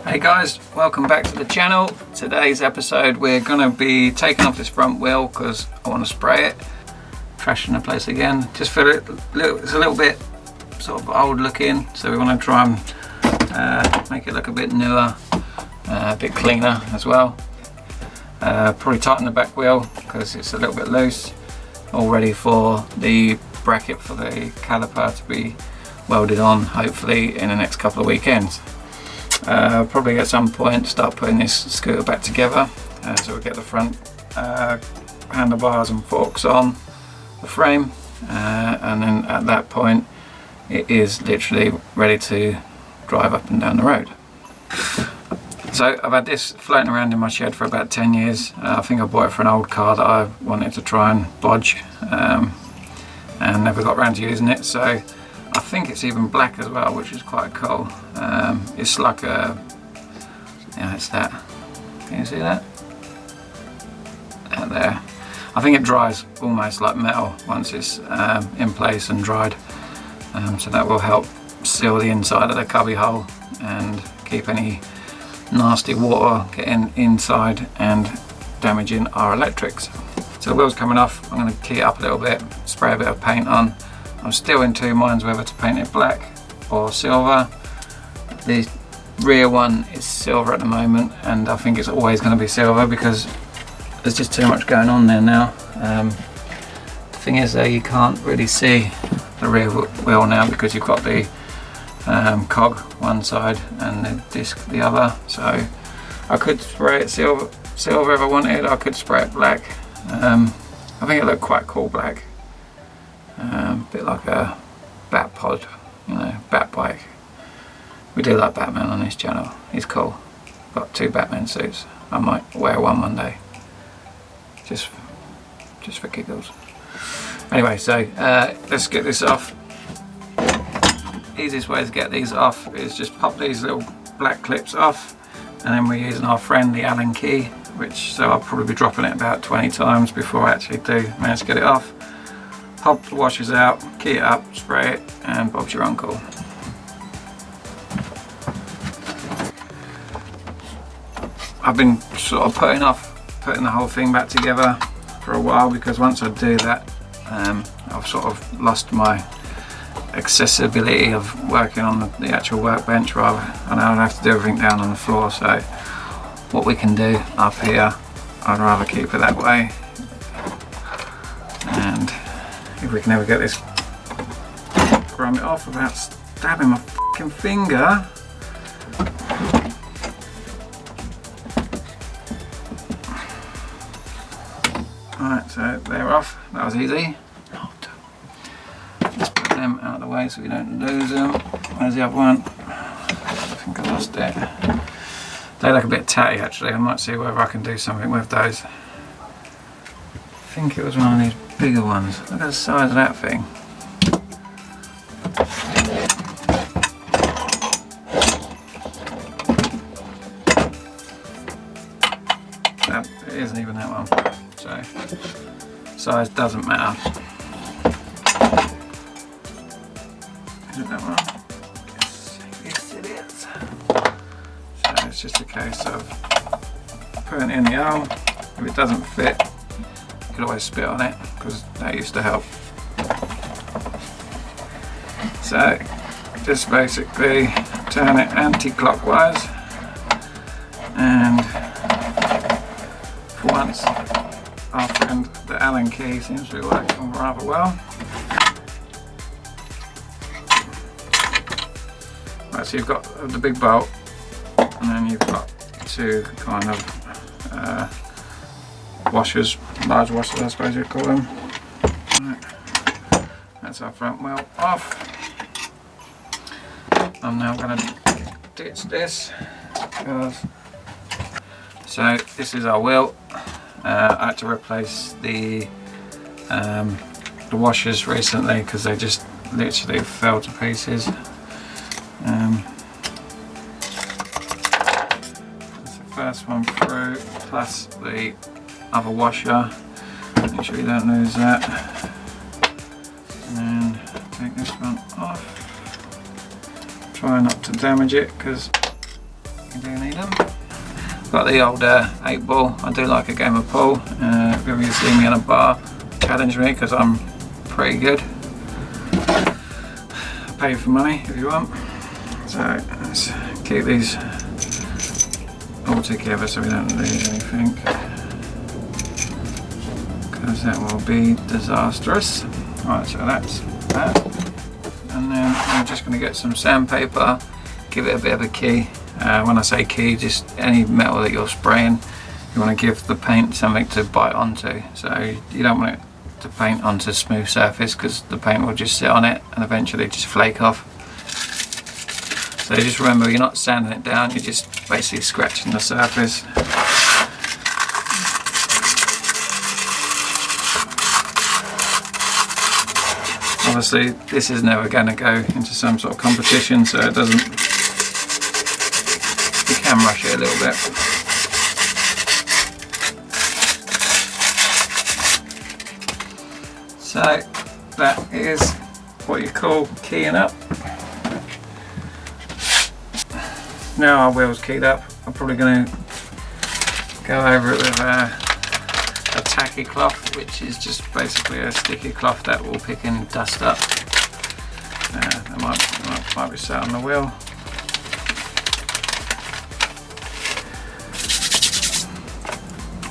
Hey guys, welcome back to the channel. Today's episode we're going to be taking off this front wheel because I want to spray it. Trashing the place again. Just feel it's a little bit sort of old looking, so we want to try and make it look a bit newer, a bit cleaner as well. Probably tighten the back wheel because it's a little bit loose. All ready for the bracket for the caliper to be welded on, hopefully in the next couple of weekends. Probably at some point start putting this scooter back together, so we'll get the front handlebars and forks on the frame, and then at that point it is literally ready to drive up and down the road. So I've had this floating around in my shed for about 10 years. I think I bought it for an old car that I wanted to try and bodge, and never got around to using it. So I think it's even black as well, which is quite cool. It's like a, yeah, it's that. Can you see that? Out there. I think it dries almost like metal once it's in place and dried. So that will help seal the inside of the cubby hole and keep any nasty water getting inside and damaging our electrics. So the wheel's coming off. I'm going to key it up a little bit, spray a bit of paint on. I'm still in two minds whether to paint it black or silver. The rear one is silver at the moment, and I think it's always going to be silver because there's just too much going on there now. The thing is though, you can't really see the rear wheel now because you've got the cog one side and the disc the other. So I could spray it silver if I wanted. I could spray it black. I think it looked quite cool black. A bit like a bat pod, you know, bat bike. We do like Batman on this channel. He's cool. Got two Batman suits. I might wear one day, just for giggles. Anyway, so let's get this off. Easiest way to get these off is just pop these little black clips off, and then we're using our friend the Allen key, so I'll probably be dropping it about 20 times before I actually do manage to get it off. Pop the washers out, key it up, spray it, and Bob's your uncle. I've been sort of putting the whole thing back together for a while because once I do that, I've sort of lost my accessibility of working on the actual workbench rather, and I don't have to do everything down on the floor. So what we can do up here, I'd rather keep it that way. And if we can ever get this grommet off without stabbing my fucking finger. Alright, so they're off. That was easy. Let's put them out of the way so we don't lose them. Where's the other one? I think I lost it. They look a bit tatty actually. I might see whether I can do something with those. I think it was one of these bigger ones. Look at the size of that thing. It isn't even that one. So size doesn't matter. Is it that one? Yes, it is. So it's just a case of putting it in the hole. If it doesn't fit, you can always spit on it because that used to help. So just basically turn it anti-clockwise, and for once our friend the Allen key seems to be working rather well. Right, so you've got the big bolt, and then you've got two kind of washers, large washers I suppose you'd call them. Right. That's our front wheel off. I'm now going to ditch this because, so this is our wheel. I had to replace the washers recently because they just literally fell to pieces. That's the first one through, plus the other washer. Make sure you don't lose that. And then take this one off. Try not to damage it because you do need them. Got the old 8 ball. I do like a game of pool. If you ever see me in a bar, challenge me because I'm pretty good. Pay for money if you want. So let's keep these all together so we don't lose anything, because that will be disastrous. Right, so that's that. And then I'm just going to get some sandpaper, give it a bit of a key. When I say key, just any metal that you're spraying, you want to give the paint something to bite onto. So you don't want it to paint onto a smooth surface because the paint will just sit on it and eventually just flake off. So just remember, you're not sanding it down, you're just basically scratching the surface. Obviously this is never going to go into some sort of competition, so it doesn't, you can rush it a little bit. So that is what you call keying up. Now our wheel's keyed up, I'm probably going to go over it with a tacky cloth, which is just basically a sticky cloth that will pick any dust up. That might be sat on the wheel.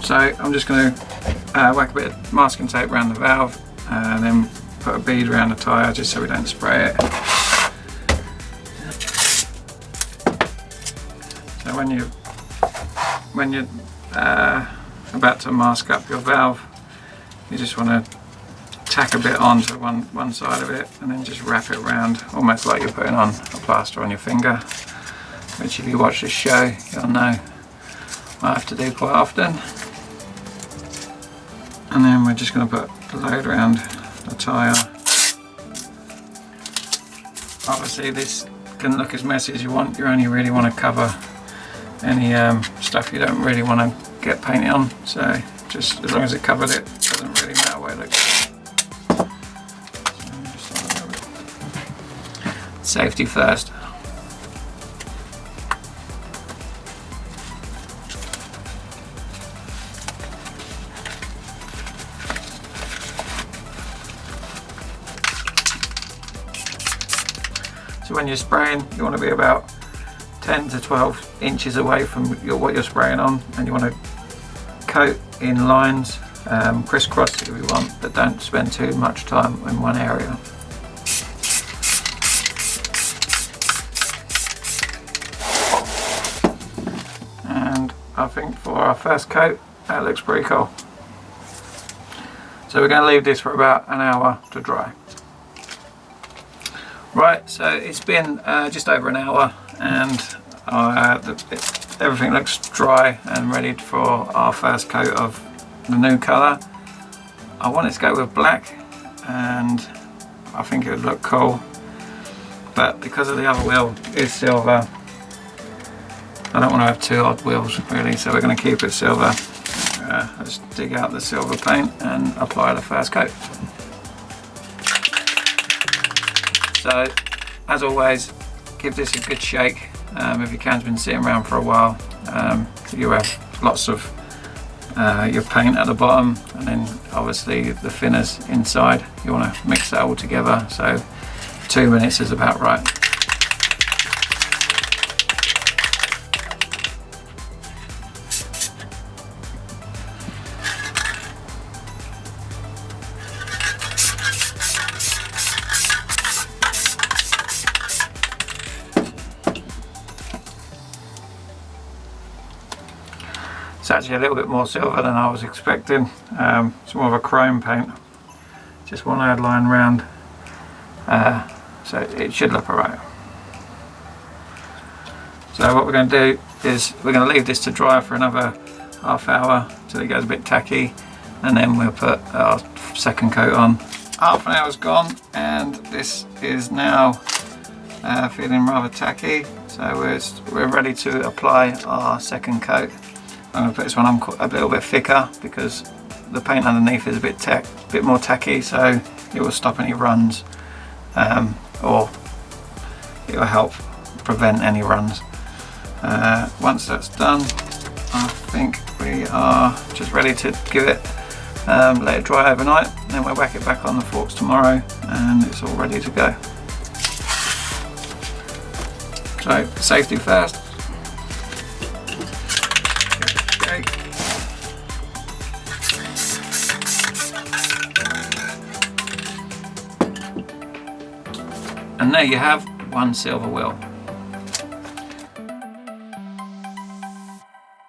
So I'm just going to whack a bit of masking tape around the valve and then put a bead around the tyre just so we don't spray it. So when you're about to mask up your valve, you just want to tack a bit onto one side of it and then just wrap it around, almost like you're putting on a plaster on your finger, which if you watch this show you'll know I have to do quite often. And then we're just going to put a load around the tyre. Obviously this can look as messy as you want, you only really want to cover any stuff you don't really want to get painted on, so just as long as it covered it, doesn't really matter where it looks. So safety first. So when you're spraying, you want to be about 10 to 12 inches away from what you're spraying on, and you want to coat in lines, crisscross if you want, but don't spend too much time in one area. And I think for our first coat, that looks pretty cool. So we're going to leave this for about an hour to dry. Right, so it's been just over an hour and everything looks dry and ready for our first coat of the new colour. I wanted to go with black and I think it would look cool, but because of the other wheel is silver, I don't want to have two odd wheels really, so we're going to keep it silver. Let's dig out the silver paint and apply the first coat. So as always, give this a good shake. If your can's been sitting around for a while, you have lots of your paint at the bottom and then obviously the thinners inside. You want to mix that all together, so 2 minutes is about right. It's actually a little bit more silver than I was expecting. It's more of a chrome paint. Just one add line round, so it should look alright. So what we're going to do is we're going to leave this to dry for another half hour till it goes a bit tacky, and then we'll put our second coat on. Half an hour's gone and this is now feeling rather tacky, so we're ready to apply our second coat. I'm going to put this one on a little bit thicker because the paint underneath is a bit more tacky, so it will stop any runs, or it will help prevent any runs. Once that's done, I think we are just ready to give it, let it dry overnight, then we'll whack it back on the forks tomorrow and it's all ready to go. So safety first. Okay. And there you have one silver wheel.